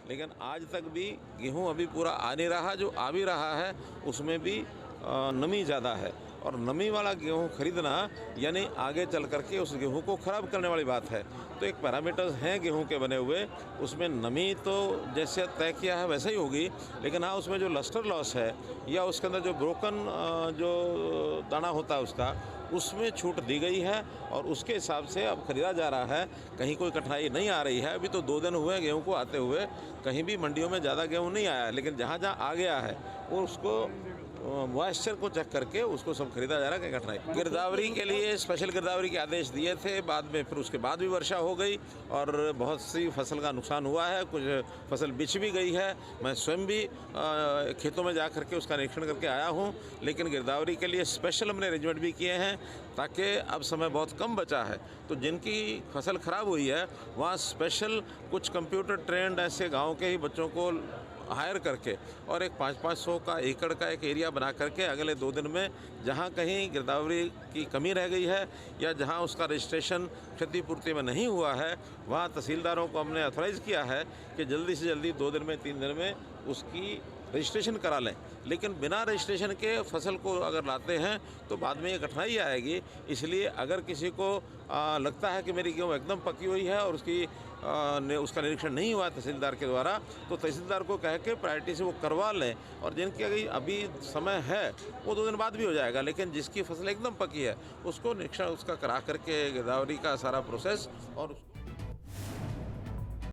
लेकिन आज तक भी गेहूं अभी पूरा आ नहीं रहा। जो आ भी रहा है उसमें भी नमी ज़्यादा है, और नमी वाला गेहूं खरीदना यानी आगे चल करके उस गेहूं को ख़राब करने वाली बात है। तो एक पैरामीटर्स हैं गेहूं के बने हुए, उसमें नमी तो जैसे तय किया है वैसे ही होगी, लेकिन हाँ उसमें जो लस्टर लॉस है या उसके अंदर जो ब्रोकन जो दाना होता है उसमें छूट दी गई है, और उसके हिसाब से अब ख़रीदा जा रहा है। कहीं कोई कठिनाई नहीं आ रही है। अभी तो 2 दिन हुए गेहूं को आते हुए, कहीं भी मंडियों में ज़्यादा गेहूं नहीं आया, लेकिन जहाँ जहाँ आ गया है वो उसको मॉइस्चर को चेक करके उसको सब खरीदा जा रहा है। कठिनाई गिरदावरी के लिए स्पेशल गिरदावरी के आदेश दिए थे, बाद में फिर उसके बाद भी वर्षा हो गई और बहुत सी फसल का नुकसान हुआ है, कुछ फसल बिछ भी गई है। मैं स्वयं भी खेतों में जा करके उसका निरीक्षण करके आया हूँ, लेकिन गिरदावरी के लिए स्पेशल हमने अरेंजमेंट भी किए हैं, ताकि अब समय बहुत कम बचा है। तो जिनकी फसल ख़राब हुई है वहाँ स्पेशल कुछ कंप्यूटर ट्रेंड ऐसे गाँव के ही बच्चों को हायर करके और एक 500-500 का एकड़ का एक एरिया बना करके अगले 2 दिन में जहाँ कहीं गिरदावरी की कमी रह गई है या जहाँ उसका रजिस्ट्रेशन क्षतिपूर्ति में नहीं हुआ है, वहाँ तहसीलदारों को हमने ऑथराइज़ किया है कि जल्दी से जल्दी 2 दिन में 3 दिन में उसकी रजिस्ट्रेशन करा लें। लेकिन बिना रजिस्ट्रेशन के फसल को अगर लाते हैं तो बाद में ये कठिनाई आएगी। इसलिए अगर किसी को लगता है कि मेरी गेहूँ एकदम पकी हुई है और उसका निरीक्षण नहीं हुआ तहसीलदार के द्वारा, तो तहसीलदार को कह के प्रायोरिटी से वो करवा लें, और जिनकी अभी समय है वो 2 दिन बाद भी हो जाएगा। लेकिन जिसकी फसल एकदम पकी है उसको निरीक्षण उसका करा करके गिरदावरी का सारा प्रोसेस और